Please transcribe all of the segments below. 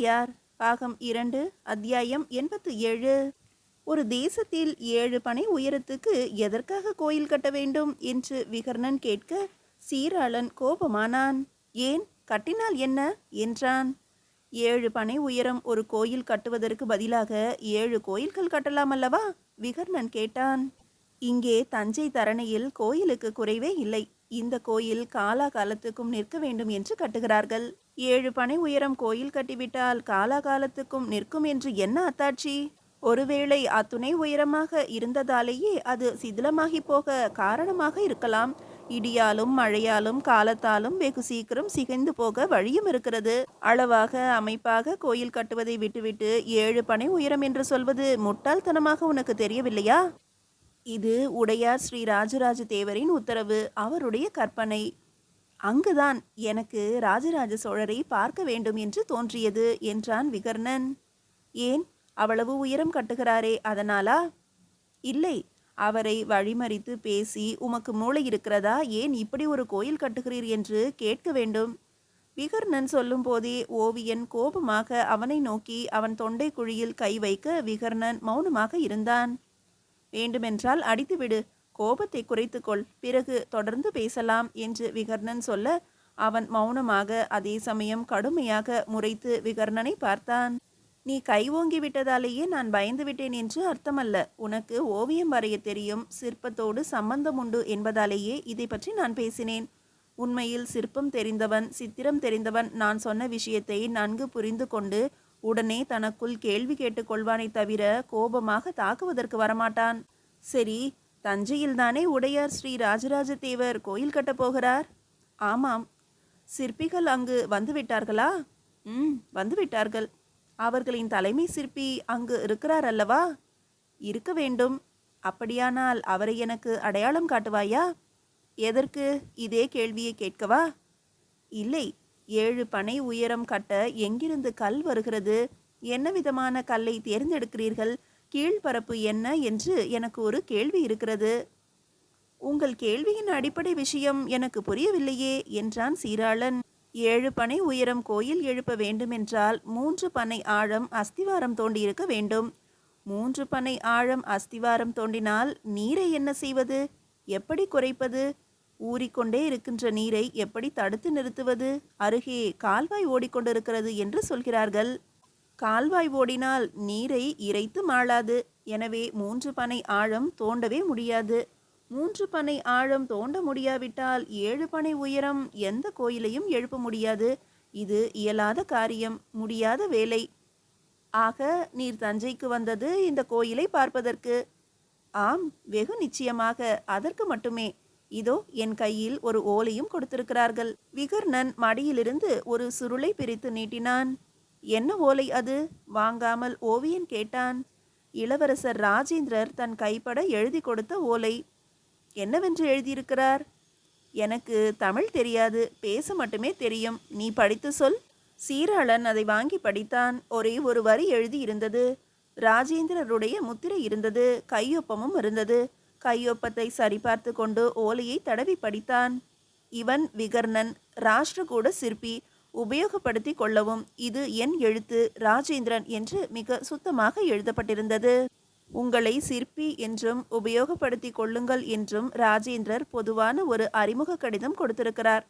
ஔவையார் பாகம் 2 அத்தியாயம் 87. ஒரு தேசத்தில் 7 பனை உயரத்துக்கு எதற்காக கோயில் கட்ட வேண்டும் என்று விகர்ணன் கேட்க சீராளன் கோபமானான். ஏன், கட்டினால் என்ன என்றான். 7 பனை உயரம் ஒரு கோயில் கட்டுவதற்கு பதிலாக 7 கோயில்கள் கட்டலாம் அல்லவா? விகர்ணன் கேட்டான். இங்கே தஞ்சை தரணியில் கோயிலுக்கு குறைவே இல்லை. இந்த கோயில் காலாகாலத்துக்கும் நிற்க வேண்டும் என்று கட்டுகிறார்கள். 7 பனை உயரம் கோயில் கட்டிவிட்டால் காலாகாலத்துக்கும் நிற்கும் என்று என்ன அத்தாட்சி? ஒருவேளை அத்துணை உயரமாக இருந்ததாலேயே அது சிதிலமாகி போக காரணமாக இருக்கலாம். இடியாலும் மழையாலும் காலத்தாலும் வெகு சீக்கிரம் சிதைந்து போக வழியும் இருக்கிறது. அளவாக அமைப்பாக கோயில் கட்டுவதை விட்டுவிட்டு 7 பனை உயரம் என்று சொல்வது முட்டாள்தனமாக உனக்கு தெரியவில்லையா? இது உடையார் ஸ்ரீ ராஜராஜ தேவரின் உத்தரவு, அவருடைய கற்பனை. அங்குதான் எனக்கு ராஜராஜ சோழரை பார்க்க வேண்டும் என்று தோன்றியது என்றான் விகர்ணன். ஏன், அவ்வளவு உயரம் கட்டுகிறாரே அதனாலா? இல்லை, அவரை வழிமறித்து பேசி உமக்கு மூளை இருக்கிறதா, ஏன் இப்படி ஒரு கோயில் கட்டுகிறீர் என்று கேட்க வேண்டும். விகர்ணன் சொல்லும் போதே ஓவியன் கோபமாக அவனை நோக்கி அவன் தொண்டை குழியில் கை வைக்க விகர்ணன் மௌனமாக இருந்தான். வேண்டுமென்றால் அடித்துவிடு, கோபத்தை குறைத்துக்கொள், பிறகு தொடர்ந்து பேசலாம் என்று விகர்ணன் சொல்ல அவன் மௌனமாக அதே சமயம் கடுமையாக முறைத்து விகர்ணனை பார்த்தான். நீ கை ஓங்கி விட்டதாலேயே நான் பயந்து விட்டேன் என்று அர்த்தமல்ல. உனக்கு ஓவியம் வரைய தெரியும், சிற்பத்தோடு சம்பந்தம் உண்டு என்பதாலேயே இதை பற்றி நான் பேசினேன். உண்மையில் சிற்பம் தெரிந்தவன், சித்திரம் தெரிந்தவன் நான் சொன்ன விஷயத்தை நன்கு புரிந்து கொண்டு உடனே தனக்குள் கேள்வி கேட்டுக்கொள்வானை தவிர கோபமாக தாக்குவதற்கு வரமாட்டான். சரி, தஞ்சையில்தானே உடையார் ஸ்ரீ ராஜராஜ தேவர் கோயில் கட்டப் போகிறார்? ஆமாம். சிற்பிகள் அங்கு வந்துவிட்டார்களா? வந்துவிட்டார்கள். அவர்களின் தலைமை சிற்பி அங்கு இருக்கிறார் அல்லவா? இருக்க வேண்டும். அப்படியானால் அவரை எனக்கு அடையாளம் காட்டுவாயா? எதற்கு? இதே கேள்வியை கேட்கவா? இல்லை, 7 பனை உயரம் கட்ட எங்கிருந்து கல் வருகிறது? என்ன விதமான கல்லை தேர்ந்தெடுக்கிறீர்கள்? கீழ்பரப்பு என்ன என்று எனக்கு ஒரு கேள்வி இருக்கிறது. உங்கள் கேள்வியின் அடிப்படை விஷயம் எனக்கு புரியவில்லையே என்றான் சீராளன். 7 பனை உயரம் கோயில் எழுப்ப வேண்டுமென்றால் 3 பனை ஆழம் அஸ்திவாரம் தோண்டியிருக்க வேண்டும். 3 பனை ஆழம் அஸ்திவாரம் தோண்டினால் நீரை என்ன செய்வது? எப்படி குறைப்பது? ஊறிக்கொண்டே இருக்கின்ற நீரை எப்படி தடுத்து நிறுத்துவது? அருகே கால்வாய் ஓடிக்கொண்டிருக்கிறது என்று சொல்கிறார்கள். கால்வாய் ஓடினால் நீரை இறைத்து மாளாது. எனவே 3 பனை ஆழம் தோண்டவே முடியாது. 3 பனை ஆழம் தோண்ட முடியாவிட்டால் 7 பனை உயரம் எந்த கோயிலையும் எழுப்ப முடியாது. இது இயலாத காரியம், முடியாத வேலை. ஆக நீர் தஞ்சைக்கு வந்தது இந்த கோயிலை பார்ப்பதற்கு? ஆம், வெகு நிச்சயமாக அதற்கு மட்டுமே. இதோ என் கையில் ஒரு ஓலையும் கொடுத்திருக்கிறார்கள். விகர்ணன் மடியிலிருந்து ஒரு சுருளை பிரித்து நீட்டினான். என்ன ஓலை அது? வாங்காமல் ஓவியன் கேட்டான். இளவரசர் ராஜேந்திரர் தன் கைப்பட எழுதி கொடுத்த ஓலை. என்னவென்று எழுதியிருக்கிறார்? எனக்கு தமிழ் தெரியாது, பேச மட்டுமே தெரியும். நீ படித்து சொல். சீராளன் அதை வாங்கி படித்தான். ஒரே ஒரு வரி எழுதி இருந்தது. ராஜேந்திரருடைய முத்திரை இருந்தது, கையொப்பமும் இருந்தது. கையொப்பத்தை சரிபார்த்து கொண்டு ஓலையை தடவி படித்தான். இவன் விகர்ணன், ராஷ்டிரகூட சிற்பி, உபயோகப்படுத்தி கொள்ளவும். இது என் எழுத்து, ராஜேந்திரன் என்று மிக சுத்தமாக எழுதப்பட்டிருந்தது. உங்களை சிற்பி என்றும் உபயோகப்படுத்தி கொள்ளுங்கள் என்றும் ராஜேந்திரர் பொதுவான ஒரு அறிமுக கடிதம் கொடுத்திருக்கிறார்.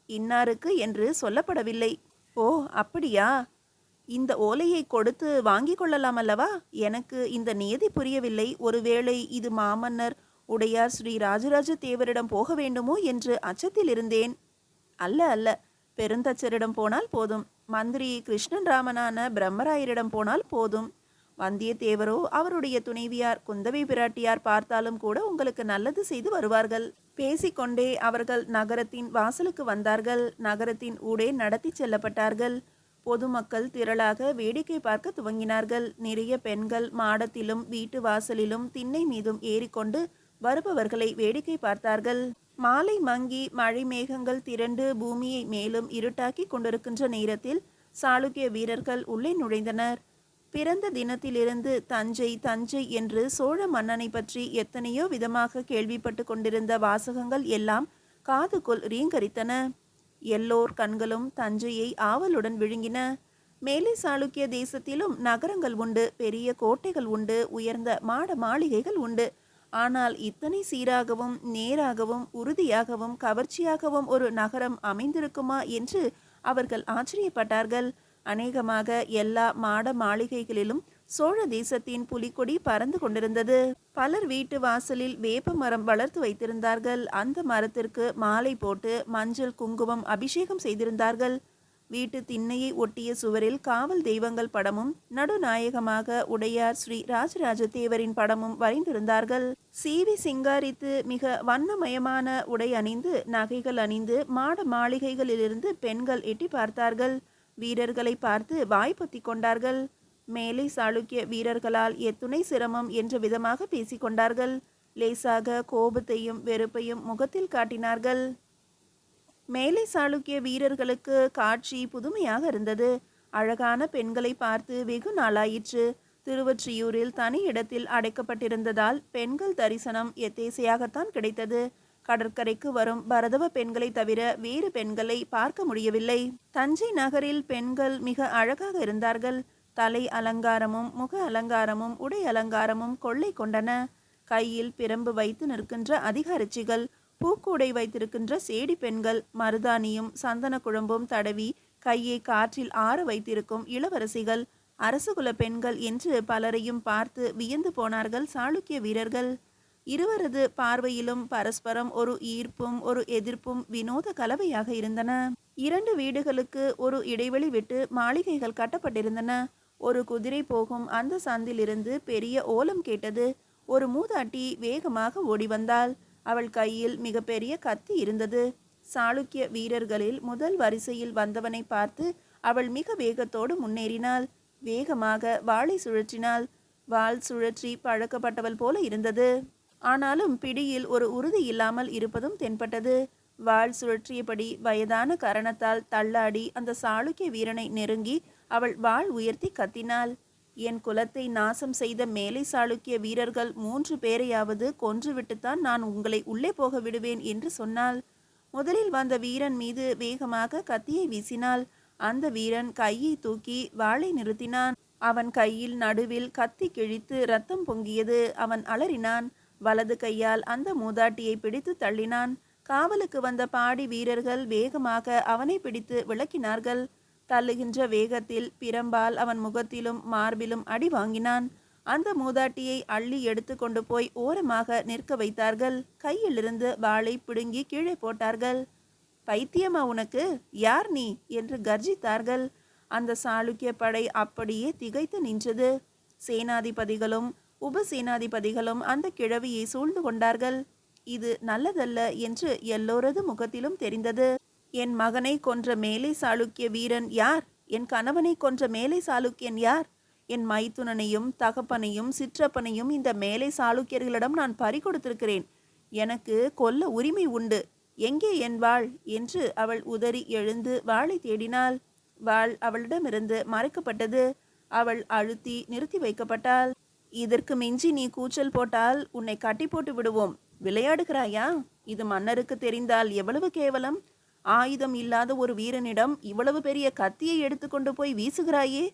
இன்னாருக்கு என்று சொல்லப்படவில்லை. ஓ, அப்படியா? இந்த ஓலையை கொடுத்து வாங்கி கொள்ளலாம் அல்லவா? எனக்கு இந்த நியதி புரியவில்லை. ஒருவேளை இது மாமன்னர் உடையார் ஸ்ரீ ராஜராஜ தேவரிடம் போக வேண்டுமோ என்று அச்சத்தில் இருந்தேன். அல்ல அல்ல, பெருந்தச்சரிடம் போனால் போதும். மந்திரி கிருஷ்ணன் ராமனான பிரம்மராயரிடம் போனால் போதும். வந்தியத்தேவரோ அவருடைய துணைவியார் குந்தவை பிராட்டியார் பார்த்தாலும் கூட உங்களுக்கு நல்லது செய்து வருவார்கள். பேசிக்கொண்டே அவர்கள் நகரத்தின் வாசலுக்கு வந்தார்கள். நகரத்தின் ஊடே நடத்தி செல்லப்பட்டார்கள். பொதுமக்கள் திரளாக வேடிக்கை பார்க்க துவங்கினார்கள். நிறைய பெண்கள் மாடத்திலும் வீட்டு வாசலிலும் திண்ணை மீதும் ஏறிக்கொண்டு வருபவர்களை வேடிக்கை பார்த்தார்கள். மாலை மங்கி மழை மேகங்கள் திரண்டு பூமியை மேலும் இருட்டாக்கி கொண்டிருக்கின்ற நேரத்தில் சாளுக்கிய வீரர்கள் உள்ளே நுழைந்தனர். பிறந்த தினத்திலிருந்து தஞ்சை தஞ்சை என்று சோழ மன்னனை பற்றி எத்தனையோ விதமாக கேள்விப்பட்டு கொண்டிருந்த வாசகங்கள் எல்லாம் காதுக்குள் ரீங்கரித்தன. எல்லோர் கண்களும் தஞ்சையை ஆவலுடன் விழுங்கின. மேலை சாளுக்கிய தேசத்திலும் நகரங்கள் உண்டு, பெரிய கோட்டைகள் உண்டு, உயர்ந்த மாட மாளிகைகள் உண்டு. ஆனால் இத்தனை சீராகவும் நேராகவும் உறுதியாகவும் கவர்ச்சியாகவும் ஒரு நகரம் அமைந்திருக்குமா என்று அவர்கள் ஆச்சரியப்பட்டார்கள். அநேகமாக எல்லா மாட மாளிகைகளிலும் சோழ தேசத்தின் புலிக்கொடி பறந்து கொண்டிருந்தது. பலர் வீட்டு வாசலில் வேப்ப மரம் வளர்த்து வைத்திருந்தார்கள். அந்த மரத்திற்கு மாலை போட்டு மஞ்சள் குங்குமம் அபிஷேகம் செய்திருந்தார்கள். வீட்டு திண்ணையை ஒட்டிய சுவரில் காவல் தெய்வங்கள் படமும் நடுநாயகமாக உடையார் ஸ்ரீ ராஜராஜ தேவரின் படமும் வரைந்திருந்தார்கள். சீவி சிங்காரித்து மிக வண்ணமயமான உடை அணிந்து நகைகள் அணிந்து மாட மாளிகைகளிலிருந்து பெண்கள் எட்டி பார்த்தார்கள். வீரர்களை பார்த்து வாய்ப்பத்தி கொண்டார்கள். மேலை சாளுக்கிய வீரர்களால் எத்துணை சிரமம் என்ற விதமாக பேசிக்கொண்டார்கள். லேசாக கோபத்தையும் வெறுப்பையும் முகத்தில் காட்டினார்கள். மேலை சாளுக்கிய வீரர்களுக்கு காட்சி புதுமையாக இருந்தது. அழகான பெண்களை பார்த்து வெகு நாளாயிற்று. திருவொற்றியூரில் தனி இடத்தில் அடைக்கப்பட்டிருந்ததால் பெண்கள் தரிசனம் எத்தேசையாகத்தான் கிடைத்தது. கடற்கரைக்கு வரும் பரதவ பெண்களை தவிர வேறு பெண்களை பார்க்க முடியவில்லை. தஞ்சை நகரில் பெண்கள் மிக அழகாக இருந்தார்கள். தலை அலங்காரமும் முக அலங்காரமும் உடை அலங்காரமும் கொள்ளை கொண்டன. கையில் பிரம்பு வைத்து நிற்கின்ற அதிகாரச்சிகள், பூக்கூடை வைத்திருக்கின்ற சேடி பெண்கள், மருதாணியும் சந்தன குழம்பும் தடவி கையை காற்றில் ஆற வைத்திருக்கும் இளவரசிகள், அரசுகுல பெண்கள் என்று பலரையும் பார்த்து வியந்து போனார்கள் சாளுக்கிய வீரர்கள். இருவரது பார்வையிலும் பரஸ்பரம் ஒரு ஈர்ப்பும் ஒரு எதிர்ப்பும் வினோத கலவையாக இருந்தன. இரண்டு வீடுகளுக்கு ஒரு இடைவெளி விட்டு மாளிகைகள் கட்டப்பட்டிருந்தன. ஒரு குதிரை போகும் அந்த சந்திலிருந்து பெரிய ஓலம் கேட்டது. ஒரு மூதாட்டி வேகமாக ஓடி வந்தாள். அவள் கையில் மிக பெரிய கத்தி இருந்தது. சாளுக்கிய வீரர்களில் முதல் வரிசையில் வந்தவனை பார்த்து அவள் மிக வேகத்தோடு முன்னேறினாள். வேகமாக வாளை சுழற்றினாள். வாள் சுழற்றி பழக்கப்பட்டவள் போல இருந்தது. ஆனாலும் பிடியில் ஒரு உறுதி இல்லாமல் இருப்பதும் தென்பட்டது. வாள் சுழற்றியபடி வயதான காரணத்தால் தள்ளாடி அந்த சாளுக்கிய வீரனை நெருங்கி அவள் வாள் உயர்த்தி கத்தினாள். என் குலத்தை நாசம் செய்த மேலை சாளுக்கிய வீரர்கள் 3 பேரையாவது கொன்றுவிட்டுத்தான் நான் உங்களை உள்ளே போக விடுவேன் என்று சொன்னாள். முதலில் வந்த வீரன் மீது வேகமாக கத்தியை வீசினாள். அந்த வீரன் கையை தூக்கி வாளை நிறுத்தினான். அவன் கையில் நடுவில் கத்தி கிழித்து ரத்தம் பொங்கியது. அவன் அலறினான். வலது கையால் அந்த மூதாட்டியை பிடித்து தள்ளினான். காவலுக்கு வந்த பாடி வீரர்கள் வேகமாக அவனை பிடித்து விளக்கினார்கள். தள்ளுகின்ற வேகத்தில் பிரம்பால் அவன் முகத்திலும் மார்பிலும் அடி வாங்கினான். அந்த மூதாட்டியை அள்ளி எடுத்து கொண்டு போய் ஓரமாக நிற்க வைத்தார்கள். கையிலிருந்து வாளை பிடுங்கி கீழே போட்டார்கள். பைத்தியமா உனக்கு? யார் நீ என்று கர்ஜித்தார்கள். அந்த சாளுக்கிய படை அப்படியே திகைத்து நின்றது. சேனாதிபதிகளும் உபசேனாதிபதிகளும் அந்த கிழவியை சூழ்ந்து கொண்டார்கள். இது நல்லதல்ல என்று எல்லோரது முகத்திலும் தெரிந்தது. என் மகனை கொன்ற மேலை சாளுக்கிய வீரன் யார்? என் கணவனை கொன்ற மேலை சாளுக்கியன் யார்? என் மைத்துனனையும் தகப்பனையும் சிற்றப்பனையும் இந்த மேலை சாளுக்கியர்களிடம் நான் பறிகொடுத்திருக்கிறேன். எனக்கு கொல்ல உரிமை உண்டு. எங்கே என் வாள் என்று அவள் உதறி எழுந்து வாளை தேடினாள். வாள் அவளிடமிருந்து மறைக்கப்பட்டது. அவள் அழுத்தி நிறுத்தி வைக்கப்பட்டாள். இதற்கு மிஞ்சி நீ கூச்சல் போட்டால் உன்னை கட்டி போட்டு விடுவோம். விளையாடுகிறாயா? இது மன்னருக்கு தெரிந்தால் எவ்வளவு கேவலம். ஆயுதம் இல்லாத ஒரு வீரனிடம் இவ்வளவு பெரிய கத்தியை எடுத்துக்கொண்டு போய் வீசுகிறாயே.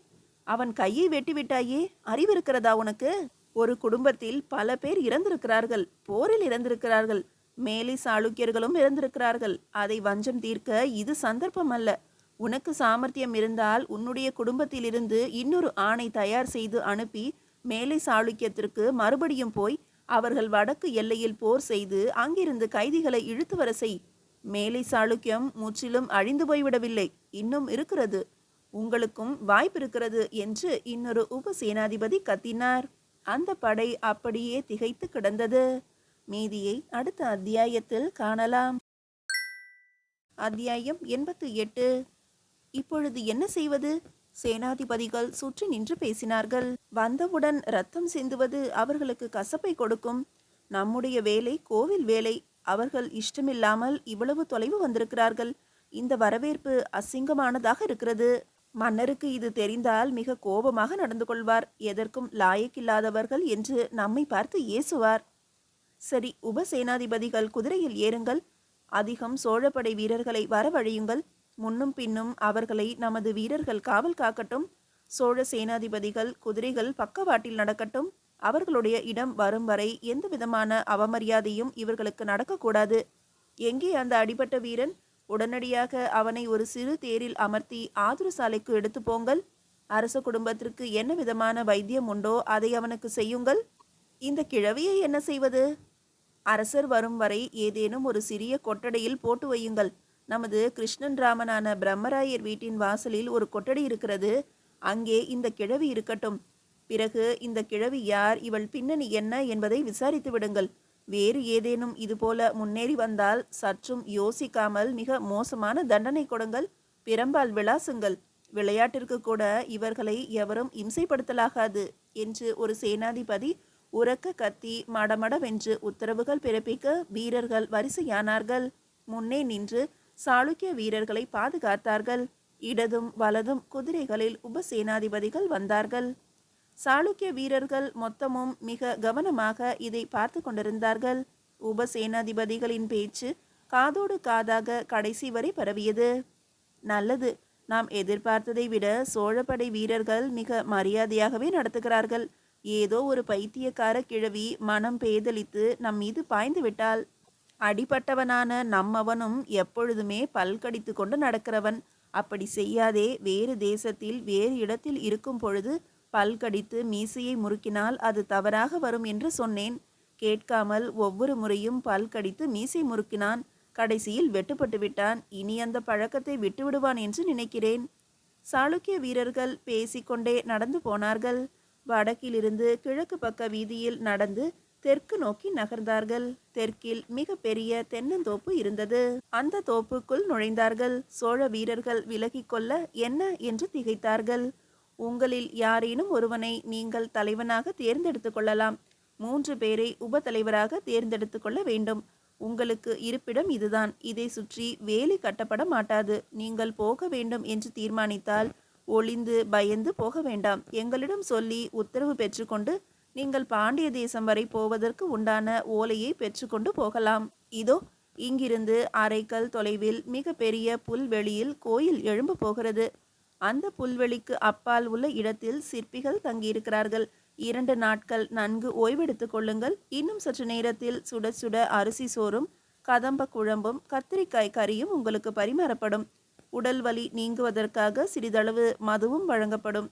அவன் கையை வெட்டி விட்டாயே. அறிவிருக்கிறதா உனக்கு? ஒரு குடும்பத்தில் பல பேர் இறந்திருக்கிறார்கள். போரில் இறந்திருக்கிறார்கள். மேலை சாளுக்கியர்களும் இறந்திருக்கிறார்கள். அதை வஞ்சம் தீர்க்க இது சந்தர்ப்பம் அல்ல. உனக்கு சாமர்த்தியம் இருந்தால் உன்னுடைய குடும்பத்திலிருந்து இன்னொரு ஆணை தயார் செய்து அனுப்பி மேலை சாளுக்கியத்திற்கு மறுபடியும் போய் அவர்கள் வடக்கு எல்லையில் போர் செய்து அங்கிருந்து கைதிகளை இழுத்து வர செய். மேலை சாளுக்கியம் முற்றிலும் அழிந்து போய்விடவில்லை, இன்னும் இருக்கிறது. உங்களுக்கும் வாய்ப்பிருக்கிறது என்று இன்னொரு உபசேனாதிபதி கத்தினார். அந்த படை அப்படியே திகைத்து கிடந்தது. மீதியை அடுத்த அத்தியாயத்தில் காணலாம். அத்தியாயம் 88. இப்பொழுது என்ன செய்வது? சேனாதிபதிகள் சுற்றி நின்று பேசினார்கள். வந்தவுடன் ரத்தம் சிந்துவது அவர்களுக்கு கசப்பை கொடுக்கும். நம்முடைய வேலை கோவில் வேலை. அவர்கள் இஷ்டமில்லாமல் இவ்வளவு தொலைவு வந்திருக்கிறார்கள். இந்த வரவேற்பு அசிங்கமானதாக இருக்கிறது. மன்னருக்கு இது தெரிந்தால் மிக கோபமாக நடந்து கொள்வார். எதற்கும் லாயக்கில்லாதவர்கள் என்று நம்மை பார்த்து ஏசுவார். சரி, உபசேனாதிபதிகள் குதிரையில் ஏறுங்கள். அதிகம் சோழப்படை வீரர்களை வரவழையுங்கள். முன்னும் பின்னும் அவர்களை நமது வீரர்கள் காவல் காக்கட்டும். சோழ சேனாதிபதிகள் குதிரைகள் பக்கவாட்டில் நடக்கட்டும். அவர்களுடைய இடம் வரும் வரை எந்த விதமான அவமரியாதையும் இவர்களுக்கு நடக்கக்கூடாது. எங்கே அந்த அடிபட்ட வீரன்? உடனடியாக அவனை ஒரு சிறு தேரில் அமர்த்தி ஆதுர சாலைக்கு எடுத்து போங்கள். அரச குடும்பத்திற்கு என்ன விதமான வைத்தியம் உண்டோ அதை அவனுக்கு செய்யுங்கள். இந்த கிழவியை என்ன செய்வது? அரசர் வரும் வரை ஏதேனும் ஒரு சிறிய கொட்டடையில் போட்டு வையுங்கள். நமது கிருஷ்ணன் ராமனான பிரம்மராயர் வீட்டின் வாசலில் ஒரு கொட்டடை இருக்கிறது. அங்கே இந்த கிழவி இருக்கட்டும். பிறகு இந்த கிழவி யார், இவள் பின்னணி என்ன என்பதை விசாரித்து விடுங்கள். வேறு ஏதேனும் இதுபோல முன்னேறி வந்தால் சற்றும் யோசிக்காமல் மிக மோசமான தண்டனை கொடுங்கள். பிரம்பால் விளாசுங்கள். விளையாட்டிற்கு கூட இவர்களை எவரும் இம்சைப்படுத்தலாகாது என்று ஒரு சேனாதிபதி உரக்க கத்தி மடமடவென்று உத்தரவுகள் பிறப்பிக்க வீரர்கள் வரிசையானார்கள். முன்னே நின்று சாளுக்கிய வீரர்களை பாதுகாத்தார்கள். இடதும் வலதும் குதிரைகளில் உபசேனாதிபதிகள் வந்தார்கள். சாளுக்கிய வீரர்கள் மொத்தமும் மிக கவனமாக இதை பார்த்து கொண்டிருந்தார்கள். உபசேனாதிபதிகளின் பேச்சு காதோடு காதாக கடைசி வரை பரவியது. நல்லது, நாம் எதிர்பார்த்ததை விட சோழப்படை வீரர்கள் மிக மரியாதையாகவே நடத்துகிறார்கள். ஏதோ ஒரு பைத்தியக்கார கிழவி மனம் பேதலித்து நம் மீது பாய்ந்து விட்டாள். அடிபட்டவனான நம்மவனும் எப்பொழுதுமே பல்கடித்து கொண்டு நடக்கிறவன். அப்படி செய்யாதே. வேறு தேசத்தில் வேறு இடத்தில் இருக்கும் பொழுது பல்கடித்து மீசையை முறுக்கினால் அது தவறாக வரும் என்று சொன்னேன். கேட்காமல் ஒவ்வொரு முறையும் பல்கடித்து மீசை முறுக்கினான். கடைசியில் வெட்டுப்பட்டு விட்டான். இனி அந்த பழக்கத்தை விட்டுவிடுவான் என்று நினைக்கிறேன். சாளுக்கிய வீரர்கள் பேசிக்கொண்டே நடந்து போனார்கள். வடக்கிலிருந்து கிழக்கு பக்க வீதியில் நடந்து தெற்கு நோக்கி நகர்ந்தார்கள். தெற்கில் மிக பெரிய தென்னந்தோப்பு இருந்தது. அந்த தோப்புக்குள் நுழைந்தார்கள். சோழ வீரர்கள் விலகிக் கொள்ள என்ன என்று திகைத்தார்கள். உங்களில் யாரேனும் ஒருவனை நீங்கள் தலைவனாக தேர்ந்தெடுத்து கொள்ளலாம். 3 பேரை உப தலைவராக தேர்ந்தெடுத்து கொள்ள வேண்டும். உங்களுக்கு இருப்பிடம் இதுதான். இதை சுற்றி வேலி கட்டப்பட மாட்டாது. நீங்கள் போக வேண்டும் என்று தீர்மானித்தால் ஒளிந்து பயந்து போக வேண்டாம். எங்களிடம் சொல்லி உத்தரவு பெற்றுக்கொண்டு நீங்கள் பாண்டிய தேசம் வரை போவதற்கு உண்டான ஓலையை பெற்றுக்கொண்டு போகலாம். இதோ இங்கிருந்து அரைக்கல் தொலைவில் மிக பெரிய புல்வெளியில் கோயில் எழும்ப போகிறது. அந்த புல்வெளிக்கு அப்பால் உள்ள இடத்தில் சிற்பிகள் தங்கியிருக்கிறார்கள். 2 நாட்கள் நன்கு ஓய்வெடுத்துக் கொள்ளுங்கள். இன்னும் சற்று நேரத்தில் சுட சுட அரிசி சோறும் கதம்ப குழம்பும் கத்திரிக்காய் கறியும் உங்களுக்கு பரிமாறப்படும். உடல் வலி நீங்குவதற்காக சிறிதளவு மதுவும் வழங்கப்படும்.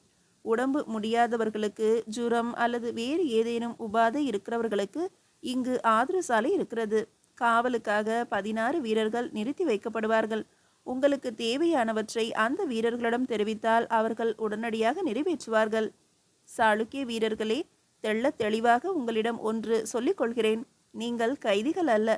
உடம்பு முடியாதவர்களுக்கு, ஜுரம் அல்லது வேறு ஏதேனும் உபாதை இருக்கிறவர்களுக்கு இங்கு ஆதர சாலை இருக்கிறது. காவலுக்காக 16 வீரர்கள் நிறுத்தி வைக்கப்படுவார்கள். உங்களுக்கு தேவையானவற்றை அந்த வீரர்களிடம் தெரிவித்தால் அவர்கள் உடனடியாக நிறைவேற்றுவார்கள். சாளுக்கிய வீரர்களே, தெள்ள தெளிவாக உங்களிடம் ஒன்று சொல்லிக் கொள்கிறேன். நீங்கள் கைதிகள் அல்ல.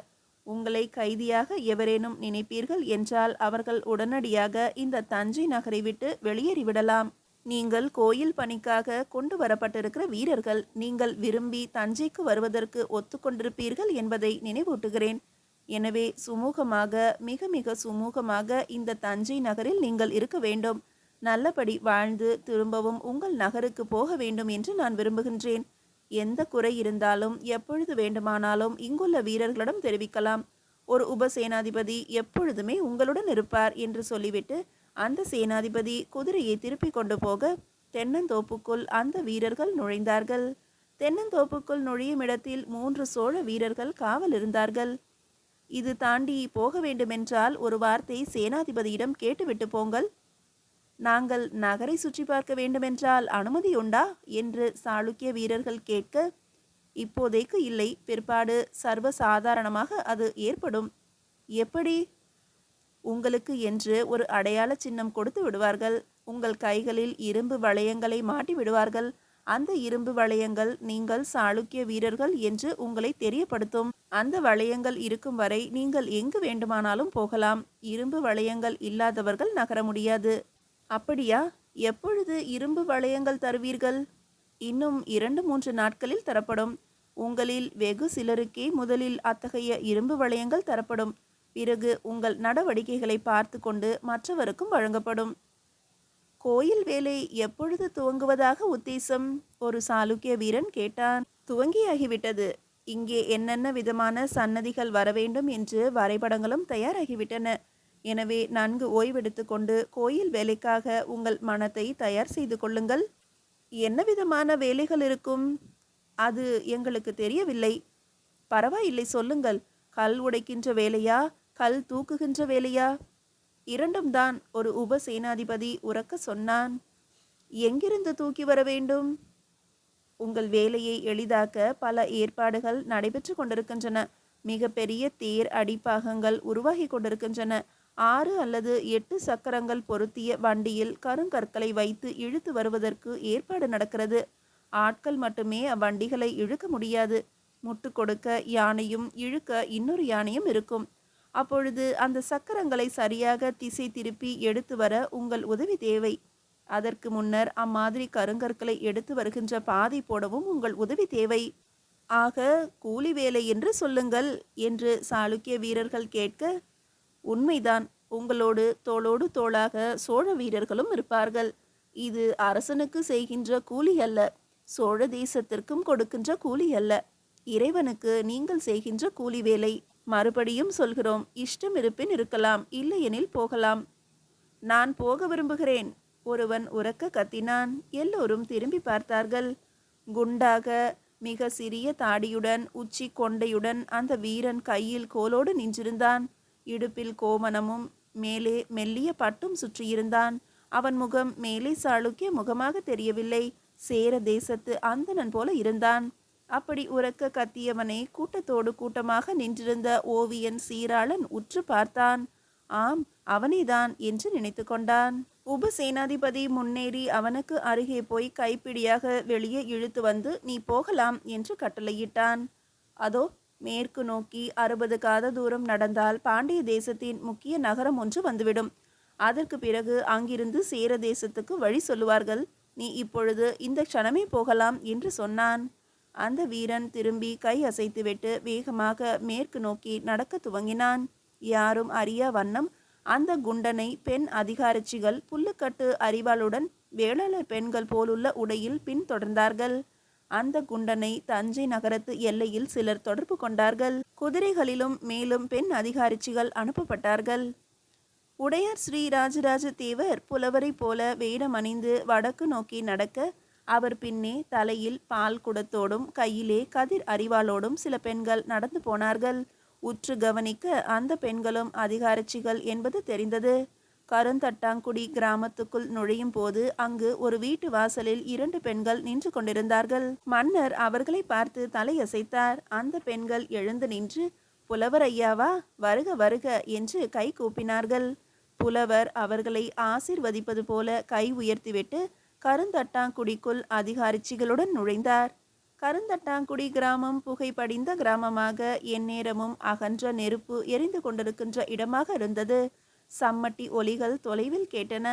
உங்களை கைதியாக எவரேனும் நினைப்பீர்கள் என்றால் அவர்கள் உடனடியாக இந்த தஞ்சை நகரை விட்டு வெளியேறிவிடலாம். நீங்கள் கோயில் பணிக்காக கொண்டு வரப்பட்டிருக்கிற வீரர்கள். நீங்கள் விரும்பி தஞ்சைக்கு வருவதற்கு ஒத்துக்கொண்டிருப்பீர்கள் என்பதை நினைவூட்டுகிறேன். எனவே சுமூகமாக, மிக மிக சுமூகமாக இந்த தஞ்சை நகரில் நீங்கள் இருக்க வேண்டும். நல்லபடி வாழ்ந்து திரும்பவும் உங்கள் நகருக்கு போக வேண்டும் என்று நான் விரும்புகின்றேன். எந்த குறை இருந்தாலும் எப்பொழுது வேண்டுமானாலும் இங்குள்ள வீரர்களிடம் தெரிவிக்கலாம். ஒரு உபசேனாதிபதி எப்பொழுதுமே உங்களுடன் இருப்பார் என்று சொல்லிவிட்டு அந்த சேனாதிபதி குதிரையை திருப்பி கொண்டு போக தென்னந்தோப்புக்குள் அந்த வீரர்கள் நுழைந்தார்கள். தென்னந்தோப்புக்குள் நுழையும் இடத்தில் 3 சோழ வீரர்கள் காவல் இருந்தார்கள். இது தாண்டி போக வேண்டுமென்றால் ஒரு வார்த்தை சேனாதிபதியிடம் கேட்டுவிட்டு போங்கள். நாங்கள் நகரை சுற்றி பார்க்க வேண்டுமென்றால் அனுமதி உண்டா என்று சாளுக்கிய வீரர்கள் கேட்க, இப்போதைக்கு இல்லை, பிற்பாடு சர்வசாதாரணமாக அது ஏற்படும். எப்படி? உங்களுக்கு என்று ஒரு அடையாள சின்னம் கொடுத்து விடுவார்கள். உங்கள் கைகளில் இரும்பு வளையங்களை மாட்டி விடுவார்கள். அந்த இரும்பு வளையங்கள் நீங்கள் சாளுக்கிய வீரர்கள் என்று உங்களை தெரியப்படுத்தும். அந்த வளையங்கள் இருக்கும் வரை நீங்கள் எங்கு வேண்டுமானாலும் போகலாம். இரும்பு வளையங்கள் இல்லாதவர்கள் நகர முடியாது. அப்படியா? எப்பொழுது இரும்பு வளையங்கள் தருவீர்கள்? இன்னும் 2-3 நாட்களில் தரப்படும். உங்களில் வெகு சிலருக்கே முதலில் அத்தகைய இரும்பு வளையங்கள் தரப்படும். பிறகு உங்கள் நடவடிக்கைகளை பார்த்து கொண்டு மற்றவருக்கும் வழங்கப்படும். கோயில் வேலை எப்பொழுது துவங்குவதாக உத்தேசம்? ஒரு சாளுக்கிய வீரன் கேட்டான். துவங்கியாகிவிட்டது. இங்கே என்னென்ன விதமான சன்னதிகள் வரவேண்டும் என்று வரைபடங்களும் தயாராகிவிட்டன. எனவே நன்கு ஓய்வெடுத்துக் கொண்டு கோயில் வேலைக்காக உங்கள் மனத்தை தயார் செய்து கொள்ளுங்கள். என்ன விதமான வேலைகள் இருக்கும்? அது எங்களுக்கு தெரியவில்லை. பரவாயில்லை, சொல்லுங்கள். கல் உடைக்கின்ற வேலையா, கல் தூக்குகின்ற வேலையா? இரண்டும் தான், ஒரு உபசேனாதிபதி உரக்க சொன்னான். எங்கிருந்து தூக்கி வர வேண்டும்? உங்கள் வேலையை எளிதாக்க பல ஏற்பாடுகள் நடைபெற்று கொண்டிருக்கின்றன. மிக பெரிய தேர் அடிப்பாகங்கள் உருவாகி கொண்டிருக்கின்றன. 6 அல்லது 8 சக்கரங்கள் பொருத்திய வண்டியில் கருங்கற்களை வைத்து இழுத்து வருவதற்கு ஏற்பாடு நடக்கிறது. ஆட்கள் மட்டுமே அவ்வண்டிகளை இழுக்க முடியாது. முட்டு கொடுக்க யானையும் இழுக்க இன்னொரு யானையும் இருக்கும். அப்பொழுது அந்த சக்கரங்களை சரியாக திசை திருப்பி எடுத்து வர உங்கள் உதவி தேவை. அதற்கு முன்னர் அம்மாதிரி கருங்கற்களை எடுத்து வருகின்ற பாதை போடவும் உங்கள் உதவி தேவை. ஆக கூலி வேலை என்று சொல்லுங்கள் என்று சாளுக்கிய வீரர்கள் கேட்க, உண்மைதான், உங்களோடு தோளோடு தோளாக சோழ வீரர்களும் இருப்பார்கள். இது அரசனுக்கு செய்கின்ற கூலி அல்ல, சோழ தேசத்திற்கும் கொடுக்கின்ற கூலி அல்ல, இறைவனுக்கு நீங்கள் செய்கின்ற கூலி வேலை. மறுபடியும் சொல்கிறோம், இஷ்டம் இருப்பின் இருக்கலாம், இல்லையெனில் போகலாம். நான் போக விரும்புகிறேன், ஒருவன் உரக்க கத்தினான். எல்லோரும் திரும்பி பார்த்தார்கள். குண்டாக மிக சிறிய தாடியுடன் உச்சி கொண்டையுடன் அந்த வீரன் கையில் கோலோடு நின்றிருந்தான். இடுப்பில் கோமணமும் மேலே மெல்லிய பட்டும் சுற்றியிருந்தான். அவன் முகம் மேலே சாளுக்கிய முகமாக தெரியவில்லை, சேர தேசத்து அந்தணன் போல இருந்தான். அப்படி உரக்க கத்தியவனை கூட்டத்தோடு கூட்டமாக நின்றிருந்த ஓவியன் சீராளன் உற்று பார்த்தான். ஆம், அவனேதான் என்று நினைத்து கொண்டான். உபசேனாதிபதி முன்னேறி அவனுக்கு அருகே போய் கைப்பிடியாக வெளியே இழுத்து வந்து, நீ போகலாம் என்று கட்டளையிட்டான். அதோ மேற்கு நோக்கி 60 காத தூரம் நடந்தால் பாண்டிய தேசத்தின் முக்கிய நகரம் ஒன்று வந்துவிடும். அதற்கு பிறகு அங்கிருந்து சேர தேசத்துக்கு வழி சொல்லுவார்கள். நீ இப்பொழுது இந்த க்ஷணமே போகலாம் என்று சொன்னான். அந்த வீரன் திரும்பி கை அசைத்துவிட்டு வேகமாக மேற்கு நோக்கி நடக்க துவங்கினான். யாரும் அறியா வண்ணம் அந்த குண்டனை பெண் அதிகாரச்சிகள் புல்லுக்கட்டு அரிவாளுடன் வேளாளர் பெண்கள் போலுள்ள உடையில் பின்தொடர்ந்தார்கள். அந்த குண்டனை தஞ்சை நகரத்து எல்லையில் சிலர் தொடர்பு கொண்டார்கள். குதிரைகளிலும் மேலும் பெண் அதிகாரிச்சிகள் அனுப்பப்பட்டார்கள். உடையார் ஸ்ரீ ராஜராஜ தேவர் புலவரை போல வேடம் அணிந்து வடக்கு நோக்கி நடக்க, அவர் பின்னே தலையில் பால் குடத்தோடும் கையிலே கதிர் அரிவாளோடும் சில பெண்கள் நடந்து போனார்கள். உற்று கவனிக்க அந்த பெண்களும் அதிகாரச்சிகள் என்பது தெரிந்தது. கருந்தட்டாங்குடி கிராமத்துக்குள் நுழையும் போது அங்கு ஒரு வீட்டு வாசலில் 2 பெண்கள் நின்று கொண்டிருந்தார்கள். மன்னர் அவர்களை பார்த்து தலையசைத்தார். அந்த பெண்கள் எழுந்து நின்று, புலவர் ஐயாவா, வருக வருக என்று கை கூப்பினார்கள். புலவர் அவர்களை ஆசீர்வதிப்பது போல கை உயர்த்திவிட்டு கருந்தட்டாங்குடிக்குள் அதிகாரிச்சிகளுடன் நுழைந்தார். கருந்தட்டாங்குடி கிராமம் புகைப்படிந்த கிராமமாக எந்நேரமும் அகன்ற நெருப்பு எரிந்து கொண்டிருக்கின்ற இடமாக இருந்தது. சம்மட்டி ஒலிகள் தொலைவில் கேட்டன.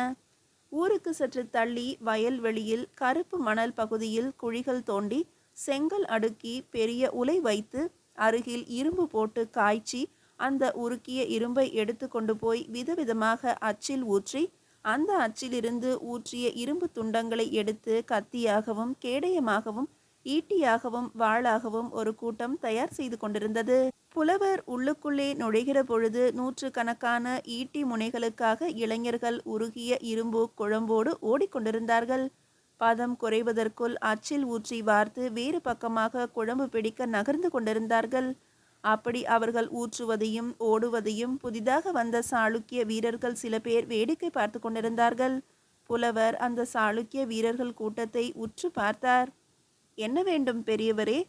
ஊருக்கு சற்று தள்ளி வயல்வெளியில் கருப்பு மணல் பகுதியில் குழிகள் தோண்டி செங்கல் அடுக்கி பெரிய உலை வைத்து அருகில் இரும்பு போட்டு காய்ச்சி அந்த உருக்கிய இரும்பை எடுத்து கொண்டு போய் விதவிதமாக அச்சில் ஊற்றி அந்த அச்சிலிருந்து ஊற்றிய இரும்பு துண்டங்களை எடுத்து கத்தியாகவும் கேடயமாகவும் ஈட்டியாகவும் வாளாகவும் ஒரு கூட்டம் தயார் செய்து கொண்டிருந்தது. புலவர் உள்ளுக்குள்ளே நுழைகிற பொழுது 100கணக்கான ஈட்டி முனைகளுக்காக இளைஞர்கள் உருகிய இரும்பு குழம்போடு ஓடிக்கொண்டிருந்தார்கள். பதம் குறைவதற்குள் அச்சில் ஊற்றி வார்த்து வேறு பக்கமாக குழம்பு பிடிக்க நகர்ந்து கொண்டிருந்தார்கள். அப்படி அவர்கள் ஊற்றுவதையும் ஓடுவதையும் புதிதாக வந்த சாளுக்கிய வீரர்கள் சில பேர் வேடிக்கை பார்த்து கொண்டிருந்தார்கள். புலவர் அந்த சாளுக்கிய வீரர்கள் கூட்டத்தை உற்று பார்த்தார். என்ன வேண்டும் பெரியவரே?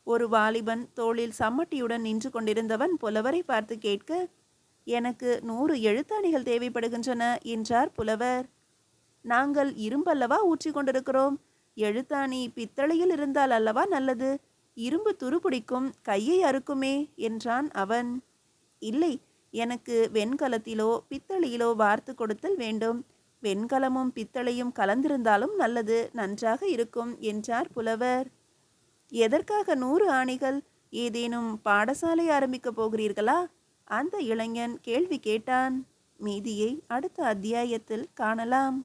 ஒரு வாலிபன் தோளில் சம்மட்டியுடன் நின்று கொண்டிருந்தவன் புலவரை பார்த்து கேட்க, எனக்கு 100 எழுத்தாணிகள் தேவைப்படுகின்றன என்றார் புலவர். நாங்கள் இரும்பல்லவா ஊற்றி கொண்டிருக்கிறோம், எழுத்தாணி பித்தளையில் இருந்தால் அல்லவா நல்லது, இரும்பு துருபிடிக்கும், கையை அறுக்குமே என்றான் அவன். இல்லை, எனக்கு வெண்கலத்திலோ பித்தளையிலோ வார்த்து கொடுத்தல் வேண்டும், வெண்கலமும் பித்தளையும் கலந்திருந்தாலும் நல்லது, நன்றாக இருக்கும் என்றார் புலவர். எதற்காக 100 ஆணிகள்? ஏதேனும் பாடசாலை ஆரம்பிக்க போகிறீர்களா? அந்த இளைஞன் கேள்வி கேட்டான். மீதியை அடுத்த அத்தியாயத்தில் காணலாம்.